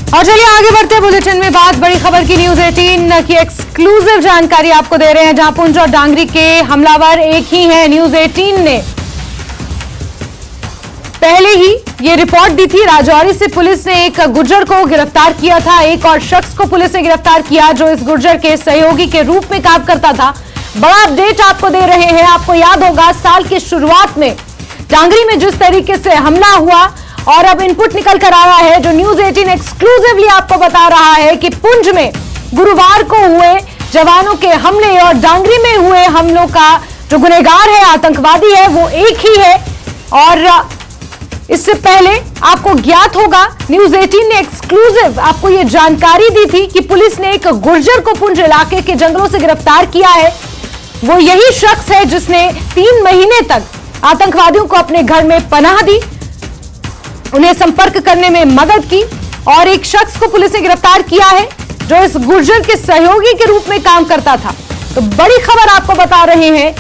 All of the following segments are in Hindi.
और चलिए आगे बढ़ते हैं बुलेटिन में। बात बड़ी खबर की, न्यूज 18 की एक्सक्लूसिव जानकारी आपको दे रहे हैं, जहां पुंछ और डांगरी के हमलावर एक ही हैं। न्यूज 18 ने पहले ही ये रिपोर्ट दी थी। राजौरी से पुलिस ने एक गुर्जर को गिरफ्तार किया था। एक और शख्स को पुलिस ने गिरफ्तार किया जो इस गुर्जर के सहयोगी के रूप में काम करता था। बड़ा अपडेट आपको दे रहे हैं। आपको याद होगा साल की शुरुआत में डांगरी में जिस तरीके से हमला हुआ और अब इनपुट निकल कर आया है जो न्यूज 18 एक्सक्लूसिवली आपको बता रहा है कि पुंछ में गुरुवार को हुए जवानों के हमले और डांगरी में हुए हमलों का जो गुनहगार है, आतंकवादी है, वो एक ही है। और इससे पहले आपको ज्ञात होगा न्यूज 18 ने एक्सक्लूसिव आपको यह जानकारी दी थी कि पुलिस ने एक गुर्जर को पुंछ इलाके के जंगलों से गिरफ्तार किया है। वो यही शख्स है जिसने 3 महीने तक आतंकवादियों को अपने घर में पनाह दी, उन्हें संपर्क करने में मदद की। और एक शख्स को पुलिस ने गिरफ्तार किया है जो इस गुर्जर के सहयोगी के रूप में काम करता था। तो बड़ी खबर आपको बता रहे हैं,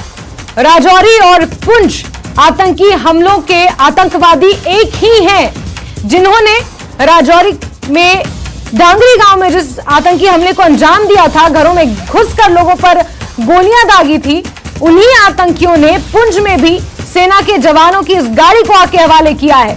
राजौरी और पुंछ आतंकी हमलों के आतंकवादी एक ही हैं जिन्होंने राजौरी में डांगरी गांव में जिस आतंकी हमले को अंजाम दिया था, घरों में घुसकर लोगों पर गोलियां दागी थी, उन्हीं आतंकियों ने पुंछ में भी सेना के जवानों की इस गाड़ी को आके हवाले किया है।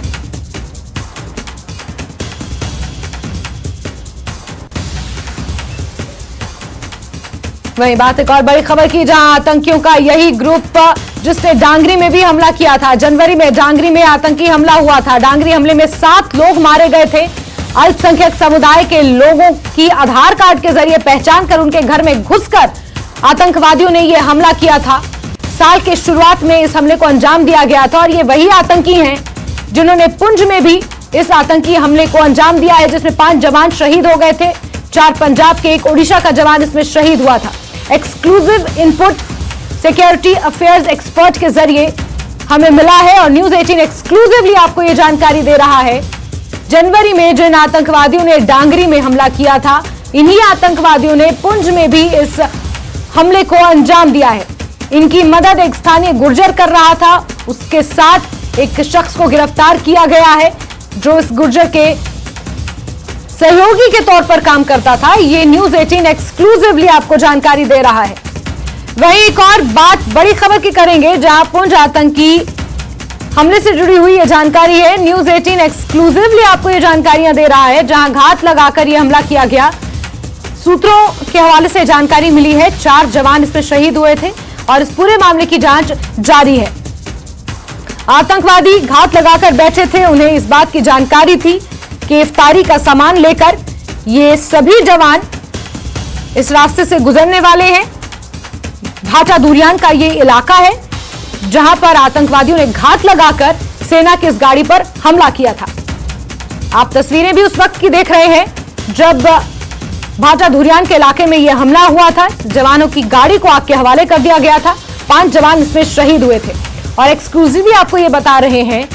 वहीं बात एक और बड़ी खबर की, जहां आतंकियों का यही ग्रुप जिसने डांगरी में भी हमला किया था। जनवरी में डांगरी में आतंकी हमला हुआ था। डांगरी हमले में 7 लोग मारे गए थे। अल्पसंख्यक समुदाय के लोगों की आधार कार्ड के जरिए पहचान कर उनके घर में घुसकर आतंकवादियों ने यह हमला किया था। साल के शुरुआत में इस हमले को अंजाम दिया गया था और ये वही आतंकी हैं जिन्होंने पुंछ में भी इस आतंकी हमले को अंजाम दिया है, जिसमें 5 जवान शहीद हो गए थे। 4 पंजाब के, एक ओडिशा का जवान इसमें शहीद हुआ था। Exclusive input security affairs expert के जरिए हमें मिला है और न्यूज 18 एक्सक्लूसिवली आपको यह जानकारी दे रहा है। जनवरी में जिन आतंकवादियों ने डांगरी में हमला किया था, इन्हीं आतंकवादियों ने पुंछ में भी इस हमले को अंजाम दिया है। इनकी मदद एक स्थानीय गुर्जर कर रहा था। उसके साथ एक शख्स को गिरफ्तार किया गया है जो इस गुर्जर के सहयोगी के तौर पर काम करता था। ये न्यूज 18 एक्सक्लूसिवली आपको जानकारी दे रहा है। वहीं एक और बात बड़ी खबर की करेंगे, जहां पुंछ आतंकी हमले से जुड़ी हुई यह जानकारी है। न्यूज 18 एक्सक्लूसिवली आपको यह जानकारियां दे रहा है, जहां घात लगाकर यह हमला किया गया। सूत्रों के हवाले से जानकारी मिली है 4 जवान इसमें शहीद हुए थे और इस पूरे मामले की जांच जारी है। आतंकवादी घात लगाकर बैठे थे। उन्हें इस बात की जानकारी थी कि इफ्तारी का सामान लेकर ये सभी जवान इस रास्ते से गुजरने वाले हैं। भाटा दुरियान का ये इलाका है जहां पर आतंकवादियों ने घात लगाकर सेना की इस गाड़ी पर हमला किया था। आप तस्वीरें भी उस वक्त की देख रहे हैं जब भाटा दुरियान के इलाके में यह हमला हुआ था। जवानों की गाड़ी को आग के हवाले कर दिया गया था। 5 जवान इसमें शहीद हुए थे और एक्सक्लूसिवली आपको यह बता रहे हैं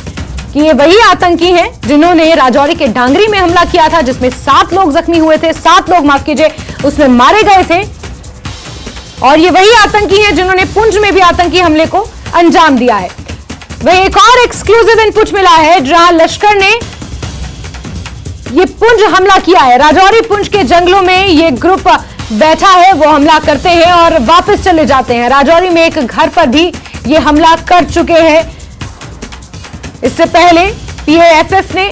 कि ये वही आतंकी हैं जिन्होंने राजौरी के डांगरी में हमला किया था, जिसमें 7 लोग जख्मी हुए थे। 7 लोग, माफ कीजिए, उसमें मारे गए थे। और ये वही आतंकी हैं जिन्होंने पुंछ में भी आतंकी हमले को अंजाम दिया है। वही एक और एक्सक्लूसिव इनपुट मिला है, जहां लश्कर ने ये पुंछ हमला किया है। राजौरी पुंछ के जंगलों में ये ग्रुप बैठा है, वो हमला करते हैं और वापस चले जाते हैं। राजौरी में एक घर पर भी ये हमला कर चुके हैं। इससे पहले पीएएफएफ ने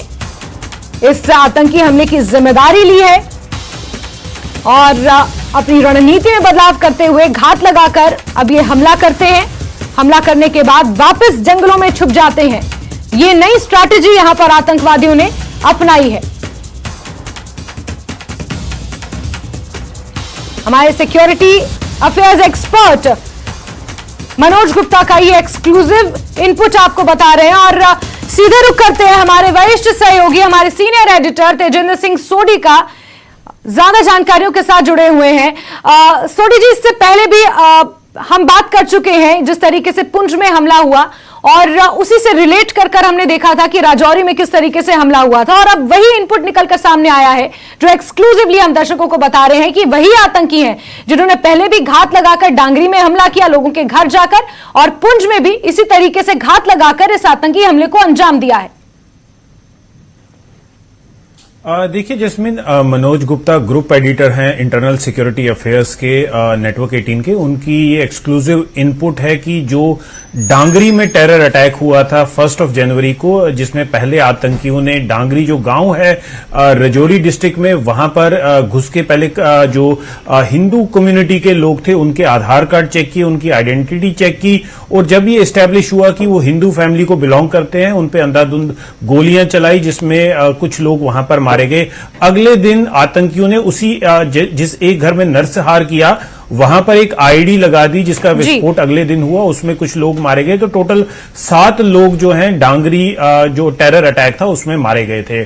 इस आतंकी हमले की जिम्मेदारी ली है और अपनी रणनीति में बदलाव करते हुए घात लगाकर अब ये हमला करते हैं। हमला करने के बाद वापस जंगलों में छुप जाते हैं। ये नई स्ट्रैटेजी यहां पर आतंकवादियों ने अपनाई है। हमारे security affairs expert Manoj Gupta का ये एक्सक्लूसिव इनपुट आपको बता रहे हैं और सीधे रुख करते हैं हमारे वरिष्ठ सहयोगी, हमारे सीनियर एडिटर तेजिंदर सिंह सोडी का ज्यादा जानकारियों के साथ जुड़े हुए हैं। सोडी जी, इससे पहले भी हम बात कर चुके हैं जिस तरीके से पुंछ में हमला हुआ और उसी से रिलेट कर हमने देखा था कि राजौरी में किस तरीके से हमला हुआ था और अब वही इनपुट निकलकर सामने आया है जो एक्सक्लूसिवली हम दर्शकों को बता रहे हैं कि वही आतंकी हैं जिन्होंने पहले भी घात लगाकर डांगरी में हमला किया, लोगों के घर जाकर, और पुंछ में भी इसी तरीके से घात लगाकर इस आतंकी हमले को अंजाम दिया है। देखिए Jasmine, Manoj Gupta group editor हैं इंटरनल सिक्योरिटी अफेयर्स के नेटवर्क 18 के। उनकी ये एक्सक्लूसिव इनपुट है कि जो डांगरी में टेरर अटैक हुआ था 1 जनवरी को, जिसमें पहले आतंकियों ने डांगरी जो गांव है राजौरी डिस्ट्रिक्ट में, वहां पर घुस के पहले जो हिंदू कम्युनिटी के लोग थे उनके आधार कार्ड चेक किए, उनकी आइडेंटिटी चेक की, और जब ये एस्टेब्लिश हुआ कि वो हिंदू फैमिली को बिलोंग करते हैं, उन पे अंधाधुंध गोलियां चलाई, जिसमें कुछ लोग वहां पर मारे गए। अगले दिन आतंकियों ने उसी जिस एक घर में नरसंहार किया वहां पर एक आईडी लगा दी, जिसका विस्फोट अगले दिन हुआ, उसमें कुछ लोग मारे गए। तो टोटल 7 लोग जो हैं डांगरी जो टेरर अटैक था उसमें मारे गए थे।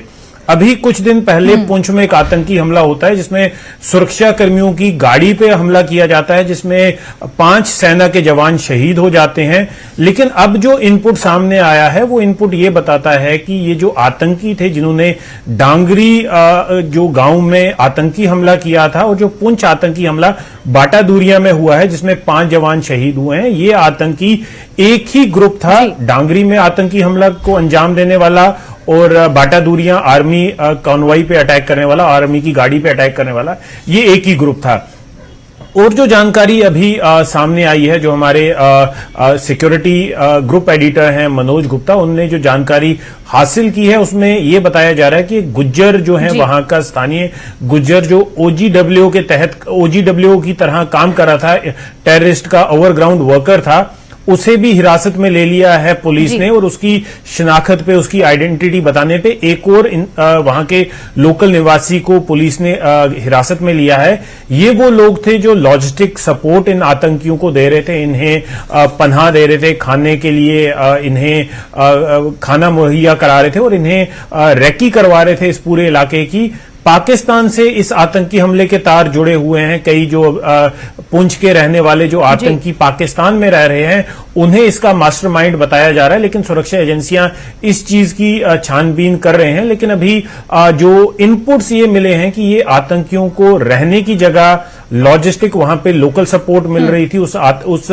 अभी कुछ दिन पहले पुंछ में एक आतंकी हमला होता है जिसमें सुरक्षा कर्मियों की गाड़ी पे हमला किया जाता है, जिसमें 5 सेना के जवान शहीद हो जाते हैं। लेकिन अब जो इनपुट सामने आया है वो इनपुट ये बताता है कि ये जो आतंकी थे जिन्होंने डांगरी जो गांव में आतंकी हमला किया था, और जो पुंछ आतंकी हमला बाटा दूरिया में हुआ है जिसमें 5 जवान शहीद हुए हैं, ये आतंकी एक ही ग्रुप था। डांगरी में आतंकी हमला को अंजाम देने वाला और बाटा दूरियां आर्मी कॉन्वॉय पे अटैक करने वाला, आर्मी की गाड़ी पे अटैक करने वाला, ये एक ही ग्रुप था। और जो जानकारी अभी सामने आई है, जो हमारे सिक्योरिटी ग्रुप एडिटर हैं मनोज गुप्ता, उनने जो जानकारी हासिल की है उसमें यह बताया जा रहा है कि गुज्जर जो है वहां का स्थानीय गुज्जर जो ओजीडब्ल्यू के तहत ओजीडब्ल्यू की तरह काम कर रहा था, टेररिस्ट का ओवरग्राउंड वर्कर था, उसे भी हिरासत में ले लिया है पुलिस ने। और उसकी शिनाख्त पे, उसकी आइडेंटिटी बताने पे एक और वहां के लोकल निवासी को पुलिस ने हिरासत में लिया है। ये वो लोग थे जो लॉजिस्टिक सपोर्ट इन आतंकियों को दे रहे थे, इन्हें पनाह दे रहे थे, खाने के लिए इन्हें खाना मुहैया करा रहे थे और इन्हें रेकी करवा रहे थे इस पूरे इलाके की। पाकिस्तान से इस आतंकी हमले के तार जुड़े हुए हैं। कई जो पुंछ के रहने वाले जो आतंकी पाकिस्तान में रह रहे हैं उन्हें इसका मास्टरमाइंड बताया जा रहा है, लेकिन सुरक्षा एजेंसियां इस चीज की छानबीन कर रहे हैं। लेकिन अभी जो इनपुट्स ये मिले हैं कि ये आतंकियों को रहने की जगह, लॉजिस्टिक वहां पे लोकल सपोर्ट मिल रही थी, उस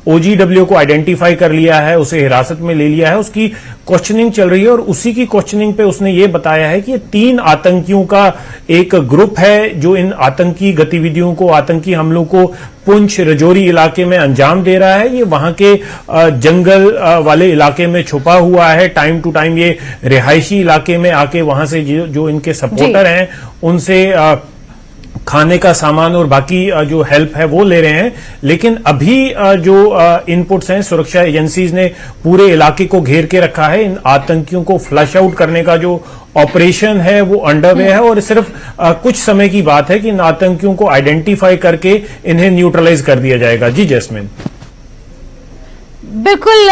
ओजीडब्ल्यू को आइडेंटिफाई कर लिया है, उसे हिरासत में ले लिया है, उसकी क्वेश्चनिंग चल रही है। और उसी की क्वेश्चनिंग पे उसने ये बताया है कि ये 3 आतंकियों का एक ग्रुप है जो इन आतंकी गतिविधियों को, आतंकी हमलों को पुंछ राजौरी इलाके में अंजाम दे रहा है। ये वहां के जंगल वाले इलाके में छुपा हुआ है। टाइम टू टाइम ये रिहायशी इलाके में आके वहां से जो इनके सपोर्टर हैं उनसे खाने का सामान और बाकी जो हेल्प है वो ले रहे हैं। लेकिन अभी जो इनपुट्स हैं, सुरक्षा एजेंसीज ने पूरे इलाके को घेर के रखा है। इन आतंकियों को फ्लश आउट करने का जो ऑपरेशन है वो अंडरवे है और सिर्फ कुछ समय की बात है कि इन आतंकियों को आइडेंटिफाई करके इन्हें न्यूट्रलाइज कर दिया जाएगा। जी जैस्मिन। बिल्कुल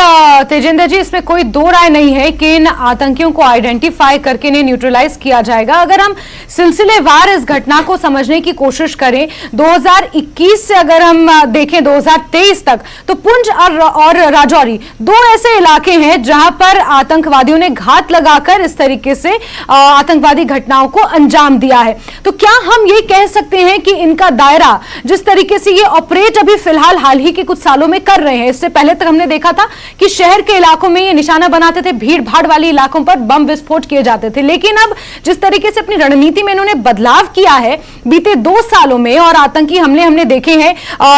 तेजेंद्र जी, इसमें कोई दो राय नहीं है कि इन आतंकियों को आइडेंटिफाई करके इन्हें न्यूट्रलाइज किया जाएगा। अगर हम सिलसिलेवार इस घटना को समझने की कोशिश करें, 2021 से अगर हम देखें 2023 तक, तो पुंछ और राजौरी 2 ऐसे इलाके हैं जहां पर आतंकवादियों ने घात लगाकर इस तरीके से आतंकवादी घटनाओं को अंजाम दिया है। तो क्या हम ये कह सकते हैं कि इनका दायरा, जिस तरीके से ये ऑपरेट अभी फिलहाल हाल ही के कुछ सालों में कर रहे हैं, इससे पहले तक हमने देखा था कि शहर के इलाकों में ये निशाना बनाते थे, भीड़ भाड़ वाले इलाकों पर बम विस्फोट किए जाते थे, लेकिन अब जिस तरीके से अपनी रणनीति में इन्होंने बदलाव किया है बीते 2 सालों में, और आतंकी हमले हमने देखे हैं,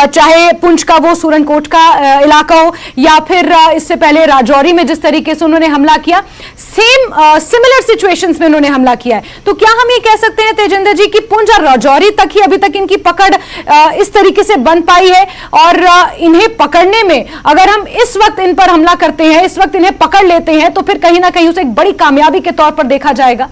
चाहे पुंछ का वो सूरनकोट का इलाका हो या फिर इससे पहले राजौरी में जिस तरीके से उन्होंने हमला किया, सिमिलर सिचुएशंस में उन्होंने हमला किया है। तो क्या हम ये कह सकते हैं तेजेंद्र जी कि पुंछ और राजौरी तक ही अभी तक इनकी पकड़ इस तरीके से बन पाई है, और इन्हें पकड़ने में अगर हम इस वक्त इन पर हमला करते हैं, इस वक्त इन्हें पकड़ लेते हैं, तो फिर कहीं ना कहीं उसे एक बड़ी कामयाबी के तौर पर देखा जाएगा?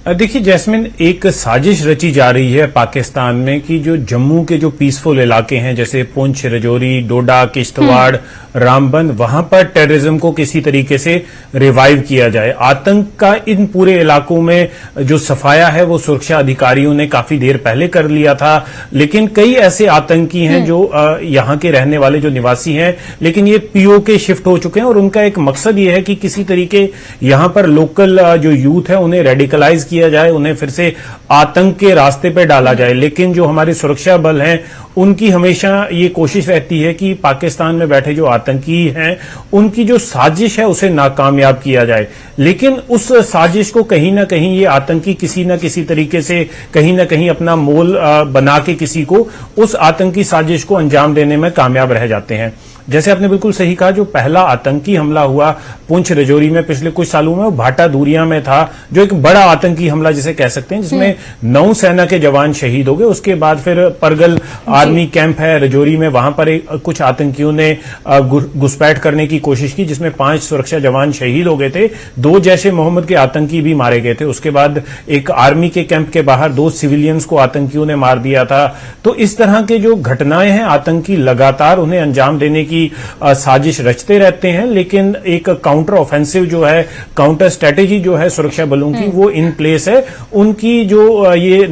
देखिए जैस्मिन, एक साजिश रची जा रही है पाकिस्तान में कि जो जम्मू के जो पीसफुल इलाके हैं जैसे पुंछ, राजौरी, डोडा, किश्तवाड़, रामबन, वहां पर टेररिज्म को किसी तरीके से रिवाइव किया जाए। आतंक का इन पूरे इलाकों में जो सफाया है वो सुरक्षा अधिकारियों ने काफी देर पहले कर लिया था, लेकिन कई ऐसे आतंकी हैं जो यहाँ के रहने वाले जो निवासी हैं, लेकिन ये पीओके शिफ्ट हो चुके हैं और उनका एक मकसद ये है कि किसी तरीके यहाँ पर लोकल जो यूथ है उन्हें रेडिकलाइज किया जाए, उन्हें फिर से आतंक के रास्ते पे डाला जाए। लेकिन जो हमारे सुरक्षा बल हैं उनकी हमेशा ये कोशिश रहती है कि पाकिस्तान में बैठे जो आतंकी हैं उनकी जो साजिश है उसे नाकामयाब किया जाए। लेकिन उस साजिश को कहीं ना कहीं ये आतंकी किसी न किसी तरीके से कहीं ना कहीं अपना मोल बना के किसी को उस आतंकी साजिश को अंजाम देने में कामयाब रह जाते हैं। जैसे आपने बिल्कुल सही कहा, जो पहला आतंकी हमला हुआ पुंछ राजौरी में पिछले कुछ सालों में, वो भाटा दूरिया में था, जो एक बड़ा आतंकी हमला जिसे कह सकते हैं, जिसमें 9 सेना के जवान शहीद हो गए। उसके बाद फिर परगल आर्मी कैंप है राजौरी में, वहां पर कुछ आतंकियों ने घुसपैठ करने की कोशिश की, जिसमें 5 सुरक्षा जवान शहीद हो गए थे, 2 जैश ए मोहम्मद के आतंकी भी मारे गए थे। उसके बाद एक आर्मी के कैंप के बाहर 2 सिविलियंस को आतंकियों ने मार दिया था। तो इस तरह के जो घटनाएं हैं, आतंकी लगातार उन्हें अंजाम देने की साजिश रचते रहते हैं। लेकिन एक काउंटर ऑफेंसिव जो है, काउंटर स्ट्रेटेजी जो है सुरक्षा बलों की, वो इन प्लेस है। उनकी जो ये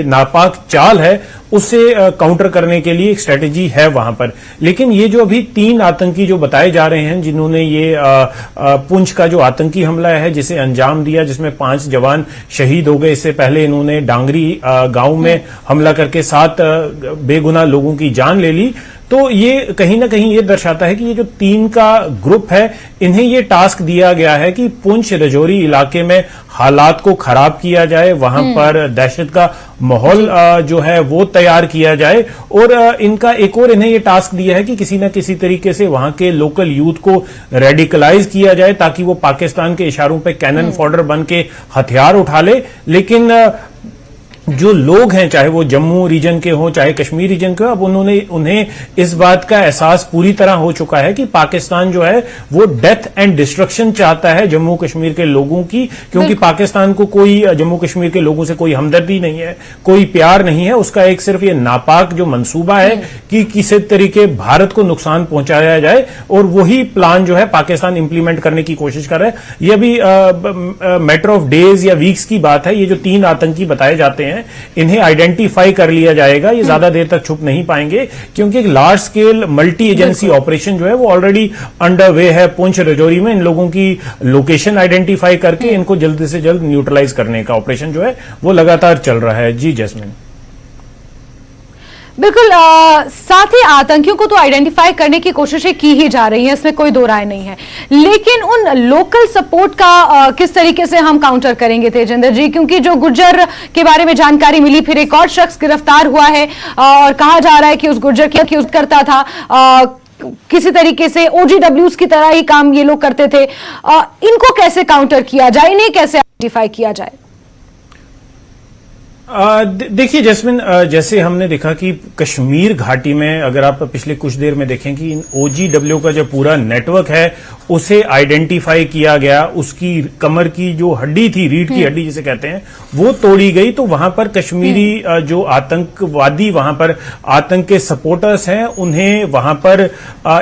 नापाक चाल है उसे काउंटर करने के लिए एक स्ट्रेटेजी है वहां पर। लेकिन ये जो अभी 3 आतंकी जो बताए जा रहे हैं, जिन्होंने ये पुंछ का जो आतंकी हमला है जिसे अंजाम दिया, जिसमें 5 जवान शहीद हो गए, इससे पहले इन्होंने डांगरी गांव में हमला करके 7 बेगुनाह लोगों की जान ले ली। तो ये कहीं ना कहीं ये दर्शाता है कि ये जो 3 का ग्रुप है, इन्हें ये टास्क दिया गया है कि पुंछ राजौरी इलाके में हालात को खराब किया जाए, वहां पर दहशत का माहौल जो है वो तैयार किया जाए। और इनका एक और इन्हें ये टास्क दिया है कि किसी न किसी तरीके से वहां के लोकल यूथ को रेडिकलाइज किया जाए, ताकि वो पाकिस्तान के इशारों पे कैनन फॉडर बन के हथियार उठा ले। लेकिन जो लोग हैं, चाहे वो जम्मू रीजन के हों चाहे कश्मीर रीजन के हों, अब उन्हें इस बात का एहसास पूरी तरह हो चुका है कि पाकिस्तान जो है वो डेथ एंड डिस्ट्रक्शन चाहता है जम्मू कश्मीर के लोगों की, क्योंकि पाकिस्तान को कोई जम्मू कश्मीर के लोगों से कोई हमदर्दी नहीं है, कोई प्यार नहीं है। उसका एक सिर्फ ये नापाक जो मंसूबा है कि किसी तरीके भारत को नुकसान पहुंचाया जाए, और वही प्लान जो है पाकिस्तान इंप्लीमेंट करने की कोशिश कर रहा है। ये अभी मैटर ऑफ डेज या वीक्स की बात है। ये जो 3 आतंकी बताए जाते हैं, इन्हें आइडेंटिफाई कर लिया जाएगा। ये ज्यादा देर तक छुप नहीं पाएंगे, क्योंकि एक large scale multi agency operation जो है वो ऑलरेडी अंडर वे है पुंछ राजौरी में। इन लोगों की लोकेशन आइडेंटिफाई करके इनको जल्द से जल्द न्यूट्रलाइज करने का ऑपरेशन जो है वो लगातार चल रहा है। जी जैस्मिन, बिल्कुल, साथ ही आतंकियों को तो आइडेंटिफाई करने की कोशिशें की ही जा रही हैं, इसमें कोई दो राय नहीं है। लेकिन उन लोकल सपोर्ट का किस तरीके से हम काउंटर करेंगे तेजिंदर जी, क्योंकि जो गुर्जर के बारे में जानकारी मिली, फिर एक और शख्स गिरफ्तार हुआ है और कहा जा रहा है कि उस गुर्जर की यूज करता था, किसी तरीके से OGWs की तरह ही काम ये लोग करते थे। इनको कैसे काउंटर किया जाए, इन्हें कैसे आइडेंटिफाई किया जाए? देखिए जैस्मिन, जैसे हमने देखा कि कश्मीर घाटी में अगर आप पिछले कुछ देर में देखें कि OGW का जो पूरा नेटवर्क है उसे आइडेंटिफाई किया गया, उसकी कमर की जो हड्डी थी, रीढ़ की हड्डी जिसे कहते हैं, वो तोड़ी गई। तो वहां पर कश्मीरी जो आतंकवादी, वहां पर आतंक के सपोर्टर्स हैं, उन्हें वहां पर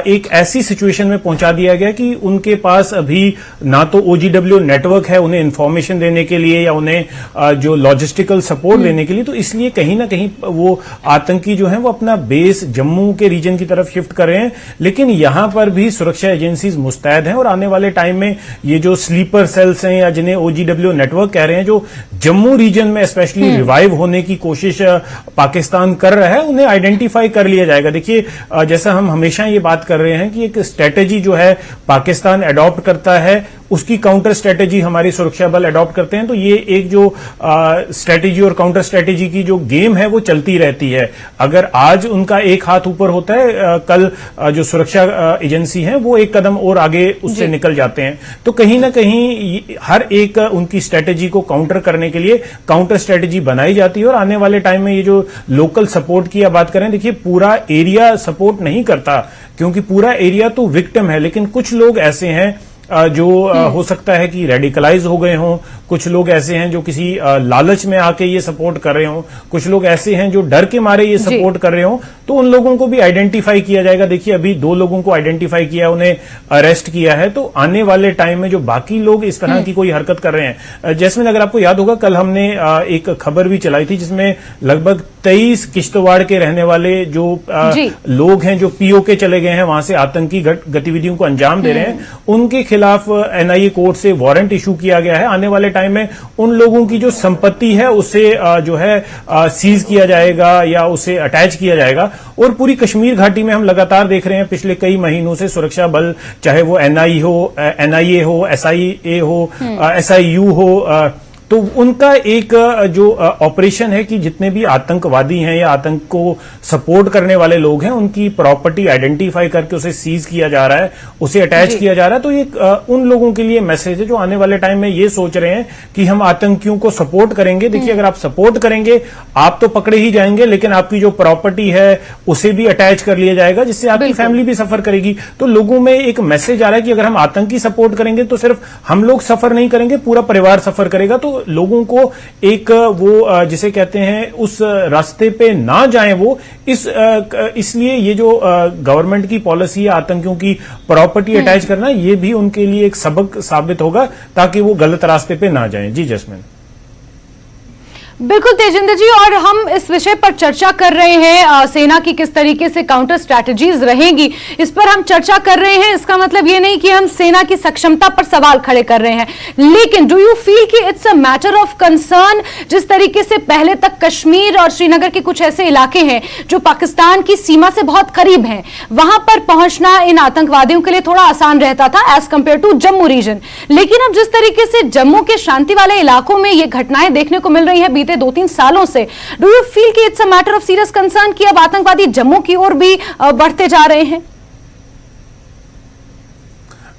एक ऐसी सिचुएशन में पहुंचा दिया गया कि उनके पास अभी ना तो OGW नेटवर्क है उन्हें इंफॉर्मेशन देने के लिए या उन्हें जो लॉजिस्टिकल सपोर्ट देने के लिए। तो इसलिए कहीं ना कहीं वो आतंकी जो है वो अपना बेस जम्मू के रीजन की तरफ शिफ्ट कर रहे हैं। लेकिन यहां पर भी सुरक्षा एजेंसीज मुस्तैद हैं, और आने वाले टाइम में ये जो स्लीपर सेल्स हैं या जिन्हें OGW नेटवर्क कह रहे हैं, जो जम्मू रीजन में स्पेशली रिवाइव होने की कोशिश पाकिस्तान कर रहा है, उन्हें आइडेंटिफाई कर लिया जाएगा। देखिए, जैसा हम हमेशा ये बात कर रहे हैं कि एक स्ट्रेटेजी जो है पाकिस्तान अडॉप्ट करता है, उसकी काउंटर स्ट्रेटेजी हमारी सुरक्षा बल अडॉप्ट करते हैं। तो ये एक जो स्ट्रेटेजी और काउंटर स्ट्रेटेजी की जो गेम है वो चलती रहती है। अगर आज उनका एक हाथ ऊपर होता है, कल जो सुरक्षा एजेंसी है वो एक कदम और आगे उससे निकल जाते हैं। तो कहीं ना कहीं हर एक उनकी स्ट्रेटेजी को काउंटर करने के लिए काउंटर स्ट्रेटेजी बनाई जाती है। और आने वाले टाइम में ये जो लोकल सपोर्ट की बात करें, देखिए पूरा एरिया सपोर्ट नहीं करता, क्योंकि पूरा एरिया तो विक्टिम है, लेकिन कुछ लोग ऐसे हैं जो हो सकता है कि रेडिकलाइज हो गए हों, कुछ लोग ऐसे हैं जो किसी लालच में आके ये सपोर्ट कर रहे हों, कुछ लोग ऐसे हैं जो डर के मारे ये सपोर्ट कर रहे हों। तो उन लोगों को भी आइडेंटिफाई किया जाएगा। देखिए, अभी 2 लोगों को आइडेंटिफाई किया, उन्हें अरेस्ट किया है। तो आने वाले टाइम में जो बाकी लोग इस तरह की कोई हरकत कर रहे हैं, जैस्मिन अगर आपको याद होगा, कल हमने एक खबर भी चलाई थी जिसमें लगभग 23 किश्तवाड़ के रहने वाले जो लोग हैं जो POK चले गए हैं, वहां से आतंकी गतिविधियों को अंजाम दे रहे हैं, उनके खिलाफ NIA कोर्ट से वारंट इशू किया गया है। आने वाले टाइम में उन लोगों की जो संपत्ति है उसे जो है सीज किया जाएगा या उसे अटैच किया जाएगा। और पूरी कश्मीर घाटी में हम लगातार देख रहे हैं पिछले कई महीनों से सुरक्षा बल, चाहे वो एनआईए हो, एसआईए हो, एसआईयू हो, तो उनका एक जो ऑपरेशन है कि जितने भी आतंकवादी हैं या आतंक को सपोर्ट करने वाले लोग हैं उनकी प्रॉपर्टी आइडेंटिफाई करके उसे सीज किया जा रहा है, उसे अटैच किया जा रहा है। तो ये उन लोगों के लिए मैसेज है जो आने वाले टाइम में ये सोच रहे हैं कि हम आतंकियों को सपोर्ट करेंगे। देखिए, अगर आप सपोर्ट करेंगे आप तो पकड़े ही जाएंगे, लेकिन आपकी जो प्रॉपर्टी है उसे भी अटैच कर लिया जाएगा, जिससे आपकी फैमिली भी सफर करेगी। तो लोगों में एक मैसेज आ रहा है कि अगर हम आतंकी सपोर्ट करेंगे तो सिर्फ हम लोग सफर नहीं करेंगे, पूरा परिवार सफर करेगा। तो लोगों को एक वो जिसे कहते हैं उस रास्ते पे ना जाएं, वो इसलिए ये जो गवर्नमेंट की पॉलिसी है आतंकियों की प्रॉपर्टी अटैच करना, ये भी उनके लिए एक सबक साबित होगा ताकि वो गलत रास्ते पे ना जाएं। जी जस्मिन। बिल्कुल तेजिंदर जी, और हम इस विषय पर चर्चा कर रहे हैं सेना की किस तरीके से काउंटर स्ट्रैटेजीज रहेंगी, इस पर हम चर्चा कर रहे हैं। इसका मतलब ये नहीं कि हम सेना की सक्षमता पर सवाल खड़े कर रहे हैं, लेकिन डू यू फील कि it's a matter of concern जिस तरीके से पहले तक कश्मीर और श्रीनगर के कुछ ऐसे इलाके हैं जो पाकिस्तान की सीमा से बहुत करीब हैं, वहां पर पहुंचना इन आतंकवादियों के लिए थोड़ा आसान रहता था as compare to Jammu region, लेकिन अब जिस तरीके से जम्मू के शांति वाले इलाकों में ये घटनाएं देखने को मिल रही है बीते 2-3 सालों से, डू यू फील कि it's a matter of serious concern कि अब आतंकवादी जम्मू की ओर भी बढ़ते जा रहे हैं?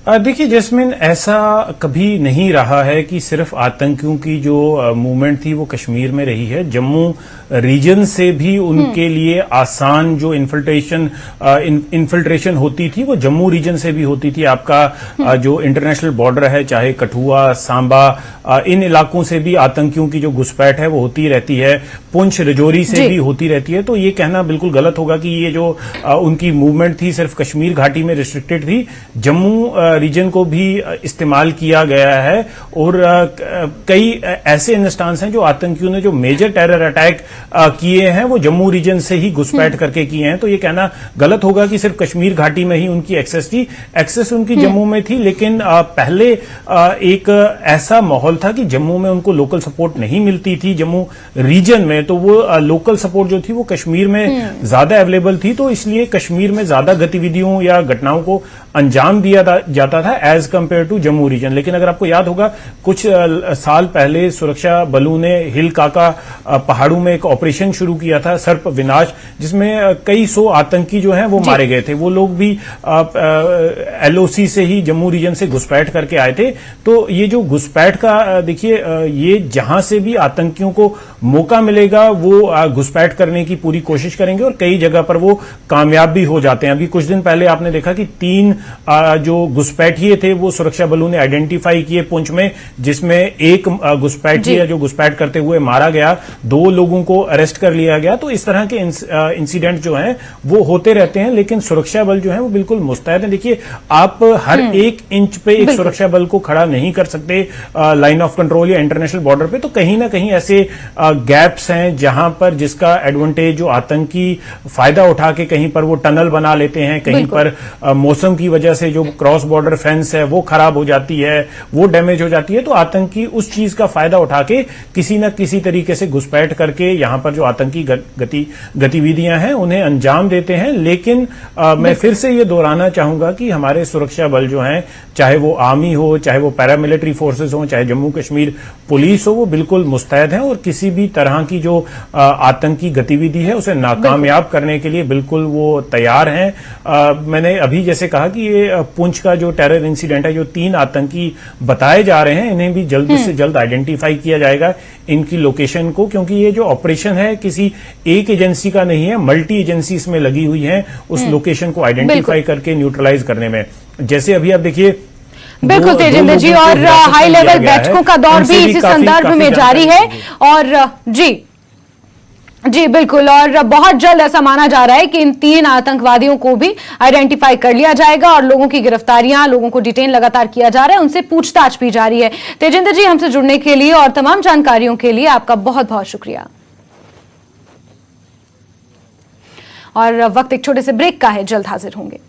देखिए जस्मिन, ऐसा कभी नहीं रहा है कि सिर्फ आतंकियों की जो मूवमेंट थी वो कश्मीर में रही है। जम्मू रीजन से भी उनके लिए आसान जो इन्फिल्ट्रेशन होती थी वो जम्मू रीजन से भी होती थी। आपका जो इंटरनेशनल बॉर्डर है, चाहे कठुआ, सांबा, इन इलाकों से भी आतंकियों की जो घुसपैठ है वो होती रहती है। पुंछ, राजौरी से भी होती रहती है। तो ये कहना बिल्कुल गलत होगा कि ये जो उनकी मूवमेंट थी सिर्फ कश्मीर घाटी में रिस्ट्रिक्टेड थी। जम्मू रीजन को भी इस्तेमाल किया गया है और कई ऐसे इंस्टांस हैं जो आतंकियों ने जो मेजर टेरर अटैक किए हैं वो जम्मू रीजन से ही घुसपैठ करके किए हैं। तो ये कहना गलत होगा कि सिर्फ कश्मीर घाटी में ही उनकी एक्सेस थी। एक्सेस उनकी जम्मू में थी, लेकिन पहले एक ऐसा माहौल था कि जम्मू में उनको लोकल सपोर्ट नहीं मिलती थी जम्मू रीजन में, तो वो लोकल सपोर्ट जो थी वो कश्मीर में ज्यादा अवेलेबल थी। तो इसलिए कश्मीर में ज्यादा गतिविधियों या घटनाओं को अंजाम दिया जाता था as compare to Jammu region. लेकिन अगर आपको याद होगा कुछ साल पहले सुरक्षा बलों ने हिल काका पहाड़ों में एक ऑपरेशन शुरू किया था, सर्प विनाश, जिसमें कई सौ आतंकी जो हैं वो मारे गए थे। वो लोग भी एलओसी से ही जम्मू रीजन से घुसपैठ करके आए थे। तो ये जो घुसपैठ का देखिए, ये जहां से भी आतंकियों को मौका मिलेगा वो घुसपैठ करने की पूरी कोशिश करेंगे और कई जगह पर वो कामयाब भी हो जाते हैं। अभी कुछ दिन पहले आपने देखा कि 3 जो घुसपैठिए थे वो सुरक्षा बलों ने आइडेंटिफाई किए पुंछ में, जिसमें एक घुसपैठिया जो घुसपैठ करते हुए मारा गया, 2 लोगों को अरेस्ट कर लिया गया। तो इस तरह के इंसिडेंट जो हैं वो होते रहते हैं, लेकिन सुरक्षा बल जो है वो बिल्कुल मुस्तैद है। देखिए, आप हर एक इंच पे एक सुरक्षा बल को खड़ा नहीं कर सकते लाइन ऑफ कंट्रोल या इंटरनेशनल बॉर्डर पे। तो कहीं ना कहीं ऐसे गैप्स हैं जहां पर जिसका एडवांटेज जो आतंकी फायदा उठा के कहीं पर वो टनल बना लेते हैं, कहीं पर मौसम की वजह से जो क्रॉस बॉर्डर फेंस है वो खराब हो जाती है, वो डैमेज हो जाती है। तो आतंकी उस चीज का फायदा उठा के किसी न किसी तरीके से घुसपैठ करके यहां पर जो आतंकी गतिविधियां हैं उन्हें अंजाम देते हैं। लेकिन मैं फिर से ये दोहराना चाहूंगा कि हमारे सुरक्षा बल जो हैं, चाहे वो आर्मी हो, चाहे वो पैरामिलिट्री फोर्सेस हो, चाहे जम्मू कश्मीर पुलिस हो, वो बिल्कुल मुस्तैद हैं और किसी भी तरह की जो आतंकी गतिविधि है उसे नाकामयाब करने के लिए बिल्कुल वो तैयार हैं। मैंने अभी जैसे कहा कि ये पुंछ का जो टेरर इंसिडेंट है, जो 3 आतंकी बताए जा रहे हैं, इन्हें भी जल्द से जल्द आइडेंटिफाई किया जाएगा, इनकी लोकेशन को, क्योंकि ये जो ऑपरेशन है किसी एक एजेंसी का नहीं है, मल्टी एजेंसी इसमें लगी हुई है उस लोकेशन को आइडेंटिफाई करके न्यूट्रलाइज करने में। जैसे अभी आप देखिए, बिल्कुल तेजिंदर जी, और हाई लेवल बैठकों का दौर भी इसी संदर्भ में जारी है। और जी बिल्कुल, और बहुत जल्द ऐसा माना जा रहा है कि इन 3 आतंकवादियों को भी आइडेंटिफाई कर लिया जाएगा और लोगों की गिरफ्तारियां, लोगों को डिटेन लगातार किया जा रहा है, उनसे पूछताछ भी जारी है। तेजिंदर जी, हमसे जुड़ने के लिए और तमाम जानकारियों के लिए आपका बहुत बहुत शुक्रिया। और वक्त एक छोटे से ब्रेक का है, जल्द हाजिर होंगे।